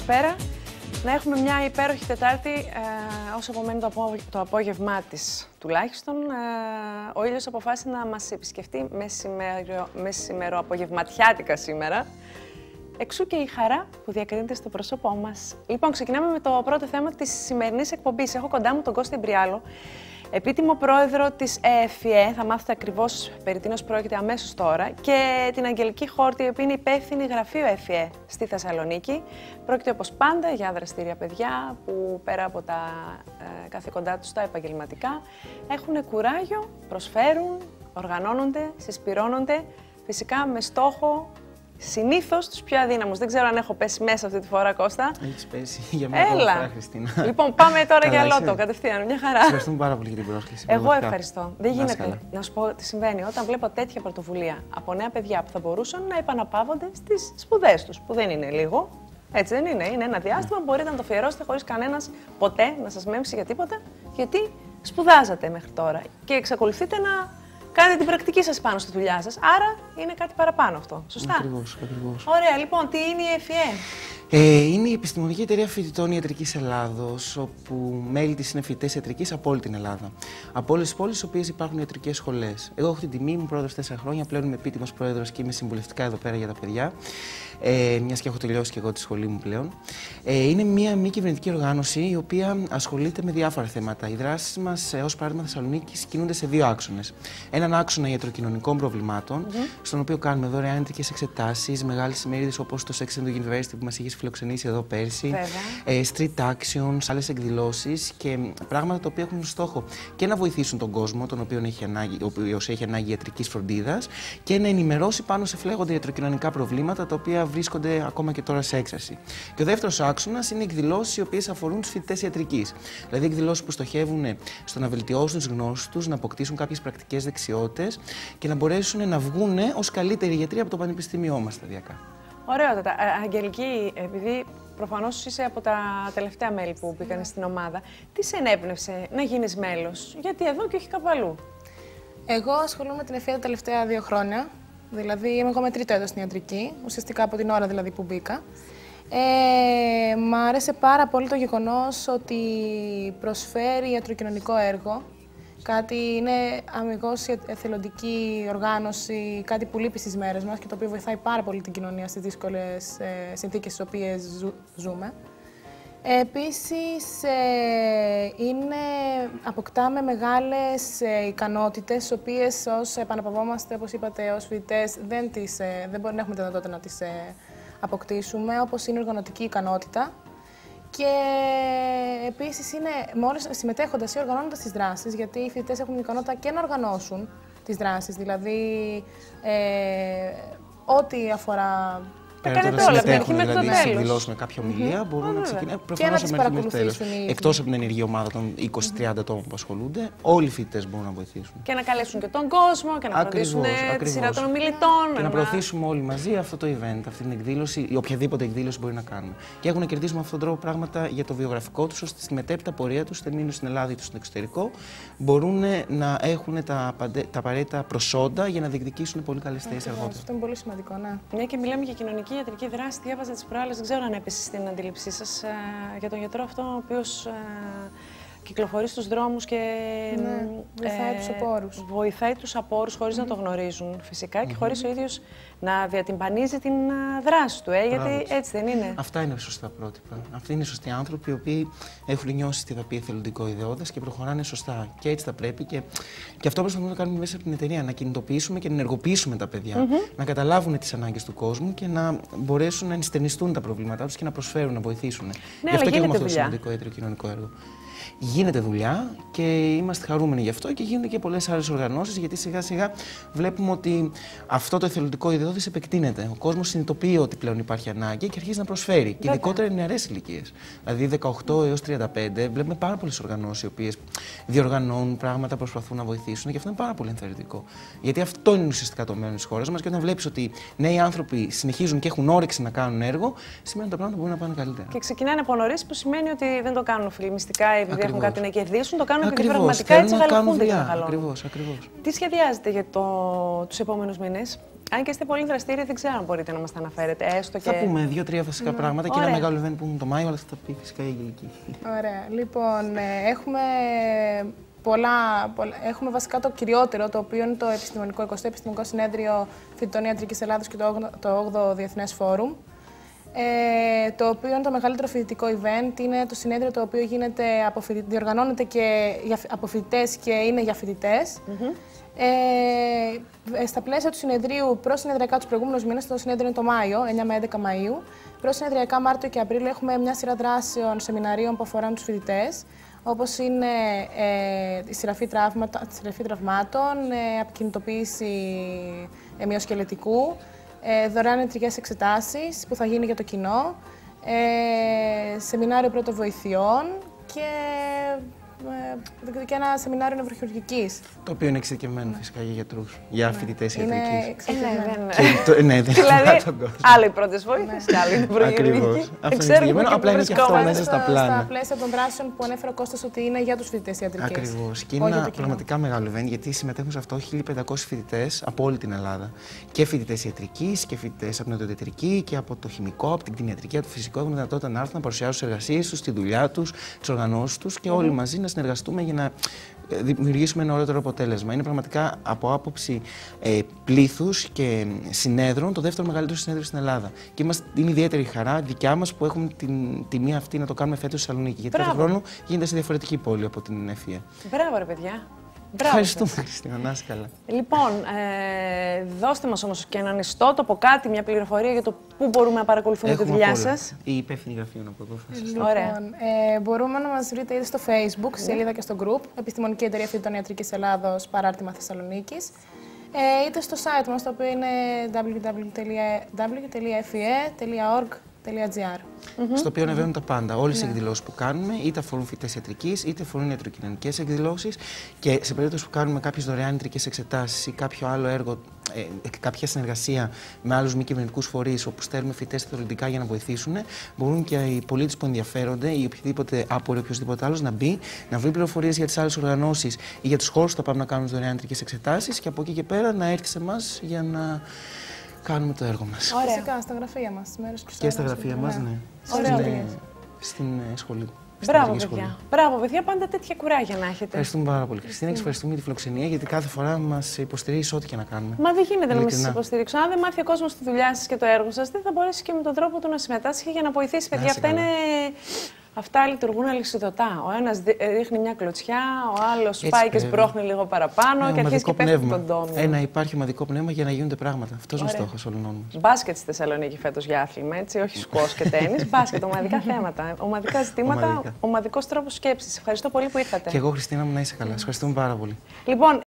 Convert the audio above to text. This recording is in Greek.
καλησπέρα. Να έχουμε μια υπέροχη Τετάρτη, όσο απομένει το απόγευμά της τουλάχιστον. Ο ήλιος αποφάσισε να μας επισκεφτεί μεσημερο-απογευματιάτικα σήμερα. Εξού και η χαρά που διακρίνεται στο πρόσωπό μας. Λοιπόν, ξεκινάμε με το πρώτο θέμα της σημερινής εκπομπής. Έχω κοντά μου τον Κώστη Μπριάλο, επίτιμο πρόεδρο της ΕΕΦΙΕ, θα μάθετε ακριβώς περί τίνος πρόκειται αμέσως τώρα, και την Αγγελική Χόρτη, η οποία είναι υπεύθυνη γραφείου ΕΕΦΙΕ στη Θεσσαλονίκη. Πρόκειται όπως πάντα για δραστήρια παιδιά που πέρα από τα καθήκοντά τους τα επαγγελματικά έχουν κουράγιο, προσφέρουν, οργανώνονται, συσπυρώνονται, φυσικά με στόχο συνήθως τους πιο αδύναμους. Δεν ξέρω αν έχω πέσει μέσα αυτή τη φορά, Κώστα. Έχεις πέσει για μια φορά, Χριστίνα. Λοιπόν, πάμε τώρα για λότο, κατευθείαν. Μια χαρά. Ευχαριστούμε πάρα πολύ για την πρόσκληση. Εγώ ευχαριστώ. Δεν γίνεται. Να σου πω τι συμβαίνει όταν βλέπω τέτοια πρωτοβουλία από νέα παιδιά που θα μπορούσαν να επαναπαύονται στις σπουδές τους, που δεν είναι λίγο. Έτσι δεν είναι. Είναι ένα διάστημα που μπορείτε να το αφιερώσετε χωρίς κανένας ποτέ να σας μέμψει για τίποτα, γιατί σπουδάζατε μέχρι τώρα και εξακολουθείτε να κάνετε την πρακτική σας πάνω στη δουλειά σας. Άρα είναι κάτι παραπάνω αυτό. Σωστά. Ακριβώς. Ωραία, λοιπόν, τι είναι η ΕΕΦΙΕ? Είναι η Επιστημονική Εταιρεία Φοιτητών Ιατρικής Ελλάδος, όπου μέλη της είναι φοιτητές ιατρικής από όλη την Ελλάδα. Από όλες τις πόλεις στις οποίες υπάρχουν ιατρικές σχολές. Εγώ έχω την τιμή, ήμουν πρόεδρος 4 χρόνια, πλέον είμαι επίτιμος πρόεδρος και είμαι συμβουλευτικά εδώ πέρα για τα παιδιά. Μιας και έχω τελειώσει και εγώ τη σχολή μου πλέον. Είναι μια μη κυβερνητική οργάνωση η οποία ασχολείται με διάφορα θέματα. Οι δράσεις μας, ως παράδειγμα Θεσσαλονίκης, κινούνται σε 2 άξονες. Έναν άξονα ιατροκοινωνικών προβλημάτων, στον οποίο κάνουμε δωρεάν ιατρικές εξετάσεις, μεγάλες ημερίδες όπως το Sex and the University που μας είχε φιλοξενήσει εδώ πέρσι, street actions, άλλες εκδηλώσεις και πράγματα τα οποία έχουν στόχο και να βοηθήσουν τον κόσμο, τον οποίο ο οποίος έχει ανάγκη ιατρικής φροντίδας, και να ενημερώσει πάνω σε φλέγοντα ιατροκοινωνικά προβλήματα τα οποία βρίσκονται ακόμα και τώρα σε έξαρση. Και ο δεύτερος άξονας είναι εκδηλώσεις οι οποίες αφορούν τους φοιτητές ιατρικής. Δηλαδή εκδηλώσεις που στοχεύουν στο να βελτιώσουν τις γνώσεις τους, να αποκτήσουν κάποιες πρακτικές δεξιότητες και να μπορέσουν να βγουν ως καλύτεροι γιατροί από το πανεπιστήμιό μας σταδιακά. Ωραιότατα. Αγγελική, επειδή προφανώς είσαι από τα τελευταία μέλη που μπήκαν στην ομάδα, τι σε ενέπνευσε να γίνεις μέλος, γιατί εδώ και όχι κάπου αλλού? Εγώ ασχολούμαι με την ΕΕΦΙΕ τα τελευταία 2 χρόνια. Δηλαδή, είμαι εγώ με 3ο έτος στην ιατρική, ουσιαστικά από την ώρα δηλαδή που μπήκα. Μ' άρεσε πάρα πολύ το γεγονός ότι προσφέρει ιατροκοινωνικό έργο. Είναι αμιγώς εθελοντική οργάνωση, κάτι που λείπει στις μέρες μας και το οποίο βοηθάει πάρα πολύ την κοινωνία στις δύσκολες συνθήκες στις οποίες ζούμε. Επίσης, αποκτάμε μεγάλες ικανότητες, τις οποίες ως επαναπαυόμαστε, όπως είπατε, ως φοιτητές, δεν μπορεί να έχουμε τη δυνατότητα να τις αποκτήσουμε, όπως είναι η οργανωτική ικανότητα. Και επίσης, μόλις συμμετέχοντας ή οργανώνοντας τις δράσεις, γιατί οι φοιτητές έχουν την ικανότητα και να οργανώσουν τις δράσεις, δηλαδή ό,τι αφορά. Κάνετε όλα, δηλαδή σε εκδηλώσεις με κάποια ομιλία μπορούν να ξεκινήσουν προφανώς μέχρι το τέλος. Εκτός από την ενεργή ομάδα των 20-30 ατόμων που ασχολούνται, όλοι οι φοιτητές μπορούν να βοηθήσουν. Και να καλέσουν και τον κόσμο και να προωθήσουν τη σειρά των ομιλητών. Και να προωθήσουμε όλοι μαζί αυτό το event, αυτή την εκδήλωση ή οποιαδήποτε εκδήλωση μπορεί να κάνουμε. Και έχουν να κερδίσουν με αυτόν τον τρόπο πράγματα για το βιογραφικό τους, ώστε στη μετέπειτα πορεία τους, είτε μείνουν στην Ελλάδα είτε στο εξωτερικό, μπορούν να έχουν τα απαραίτητα προσόντα για να διεκδικήσουν πολύ καλές θέσεις αργότερα. Αυτό είναι πολύ σημαντικό, ναι. Μια και μιλάμε για κοινωνική ιατρική δράση, διάβαζα τις προάλλες, δεν ξέρω αν έπεσε στην αντίληψή σας για τον γιατρό αυτό, ο οποίος κυκλοφορεί στους δρόμους και βοηθάει τους απόρους. Βοηθάει τους απόρους χωρίς να το γνωρίζουν φυσικά και χωρίς ο ίδιος να διατυμπανίζει την δράση του, γιατί έτσι δεν είναι? Αυτά είναι σωστά πρότυπα. Αυτοί είναι σωστοί άνθρωποι οι οποίοι έχουν νιώσει τι θα πει εθελοντικό ιδεώδες και προχωράνε σωστά. Και έτσι θα πρέπει και αυτό προσπαθούμε να κάνουμε μέσα από την εταιρεία, να κινητοποιήσουμε και να ενεργοποιήσουμε τα παιδιά, να καταλάβουν τις ανάγκες του κόσμου και να μπορέσουν να ενστερνιστούν τα προβλήματά τους και να προσφέρουν, να βοηθήσουν. Ναι, γι' αυτό και έχουμε αυτό το σημαντικό ιατροκοινωνικό έργο. Γίνεται δουλειά και είμαστε χαρούμενοι γι' αυτό και γίνονται και πολλές άλλες οργανώσεις, γιατί σιγά σιγά βλέπουμε ότι αυτό το εθελοντικό ιδεώδες επεκτείνεται. Ο κόσμος συνειδητοποιεί ότι πλέον υπάρχει ανάγκη και αρχίζει να προσφέρει. Και ειδικότερα οι νεαρές ηλικίες. Δηλαδή 18 έως 35, βλέπουμε πάρα πολλές οργανώσεις οι οποίες διοργανώνουν πράγματα, προσπαθούν να βοηθήσουν και αυτό είναι πάρα πολύ ενθαρρυντικό. Γιατί αυτό είναι ουσιαστικά το μέλλον της χώρας μας και όταν βλέπεις ότι νέοι άνθρωποι συνεχίζουν και έχουν όρεξη να κάνουν έργο, σημαίνει ότι τα πράγματα μπορούν να πάνε καλύτερα. Και ξεκινάνε από νωρίς, που σημαίνει ότι δεν το κάνουν φιλμιστικά επειδή έχουν κάτι να κερδίσουν, το κάνουν επειδή πραγματικά έτσι γαλαχούνται και μεγαλώνουν. Ακριβώς. Τι σχεδιάζετε για τους επόμενους μήνες? Αν και είστε πολύ δραστήριοι, δεν ξέρω αν μπορείτε να μας τα αναφέρετε. Έστω και... Θα πούμε 2-3 βασικά πράγματα και ένα μεγάλο event που είναι το Μάιο, αλλά θα τα πει φυσικά η Αγγελική. Ωραία. Λοιπόν, έχουμε βασικά το κυριότερο, το οποίο είναι το επιστημονικό 20ο Επιστημονικό Συνέδριο Φοιτητών Ιατρικής Ελλάδος και το 8ο Διεθνές Φόρουμ. Το οποίο είναι το μεγαλύτερο φοιτητικό event. Είναι το συνέδριο το οποίο διοργανώνεται και από φοιτητές και είναι για φοιτητές. Στα πλαίσια του συνεδρίου, προσυνεδριακά τους προηγούμενους μήνες, το συνέδριο είναι το Μάιο, 9 με 11 Μαΐου. Προσυνεδριακά Μάρτιο και Απρίλιο έχουμε μια σειρά δράσεων, σεμιναρίων που αφορούν τους φοιτητές, όπως είναι η σειραφή τραυμάτων, αποκινητοποίηση μυοσκελετικού, δωρεάν ιατρικές εξετάσεις που θα γίνει για το κοινό, σεμινάριο πρωτοβοηθειών και ένα σεμινάριο νευροχειρουργικής. Το οποίο είναι εξειδικευμένο φυσικά για γιατρούς, για φοιτητές ιατρικής. Είναι εξειδικευμένο. Ναι, δηλαδή, άλλο οι πρώτες βοήθειες και άλλο η νευροχειρουργική. Ακριβώς. Απλά είναι και αυτό μέσα στα πλάνα. Στα πλαίσια των δράσεων που ανέφερε ο Κώστας ότι είναι για τους φοιτητές ιατρικής. Ακριβώς. Και είναι ένα πραγματικά μεγάλο event, γιατί συμμετέχουν σε αυτό 1.500 φοιτητές από όλη την Ελλάδα. Και φοιτητές ιατρικής και φοιτητές από την οδοντιατρική και από το χημικό, από την κτηνιατρική, από το φυσικό. Έχουν δυνατότητα να έρθουν να παρουσιάσουν τις εργασίες τους, τη δουλειά τους, τις οργανώσεις τους και όλοι μαζί να συνεργαστούμε για να δημιουργήσουμε ένα ωραίο αποτέλεσμα. Είναι πραγματικά από άποψη πλήθους και συνέδρων το δεύτερο μεγαλύτερο συνέδριο στην Ελλάδα. Και είναι ιδιαίτερη χαρά δικιά μας που έχουμε την τιμή αυτή να το κάνουμε φέτος στη Θεσσαλονίκη. Γιατί κάθε χρόνο γίνεται σε διαφορετική πόλη από την Εφία. Μπράβο, ρε παιδιά. Ευχαριστούμε, Χριστίνα. Να είσαι καλά. Λοιπόν, δώστε μας όμως και έναν ιστότοπο, κάτι, μια πληροφορία για το πού μπορούμε να παρακολουθούμε τη δουλειά σας. Η υπεύθυνη γραφείων από εδώ. Ωραία. Μπορούμε να μας βρείτε είτε στο Facebook, σελίδα και στο group, Επιστημονική Εταιρεία Φοιτητών Ιατρικής Ελλάδος, Παράρτημα Θεσσαλονίκης, είτε στο site μας, το οποίο είναι www.fie.org.gr. Στο οποίο ανεβαίνουν τα πάντα. Όλες οι εκδηλώσεις που κάνουμε, είτε αφορούν φοιτητές ιατρικής, είτε αφορούν ιατροκοινωνικές εκδηλώσεις. Και σε περίπτωση που κάνουμε κάποιες δωρεάν ιατρικές εξετάσεις ή κάποιο άλλο έργο, κάποια συνεργασία με άλλους μη κυβερνητικούς φορείς, όπου στέλνουμε φοιτητές θεωρητικά για να βοηθήσουν, μπορούν και οι πολίτες που ενδιαφέρονται ή οποιοδήποτε άποροι, οποιοδήποτε άλλος να μπει, να βρει πληροφορίες για τις άλλες οργανώσεις ή για τους χώρους που θα πάμε να κάνουμε δωρεάν ιατρικές εξετάσεις και από εκεί και πέρα να έρθει σε εμάς για να κάνουμε το έργο μας. Φυσικά, στα γραφεία μας. Και στα γραφεία μας, ναι. Στην σχολή. Μπράβο, παιδιά. Μπράβο, παιδιά, πάντα τέτοια κουράγια να έχετε. Ευχαριστούμε πάρα πολύ, Χριστίνα, και ευχαριστούμε για τη φιλοξενία, γιατί κάθε φορά μας υποστηρίζεις ό,τι και να κάνουμε. Μα δεν γίνεται να μην σας υποστηρίξω. Αν δεν μάθει ο κόσμος τη δουλειά σας και το έργο σας, δεν θα μπορέσει και με τον τρόπο του να συμμετάσχει για να βοηθήσει. Παιδιά, αυτά λειτουργούν αλυσιδωτά. Ο ένας ρίχνει μια κλωτσιά, ο άλλος πάει και σμπρώχνει λίγο παραπάνω και αρχίζει και πέφτει τον τόμο. Να υπάρχει ομαδικό πνεύμα για να γίνονται πράγματα. Αυτός είναι ο στόχος όλων μας. Μπάσκετ στη Θεσσαλονίκη φέτος για άθλημα, έτσι, όχι σκουός και τένις. Μπάσκετ, ομαδικά θέματα, ομαδικά ζητήματα, ομαδικός τρόπος σκέψης. Ευχαριστώ πολύ που ήρθατε. Και εγώ, Χριστίνα μου, να είσαι καλά. Ευχαριστούμε πάρα πολύ. Λοιπόν,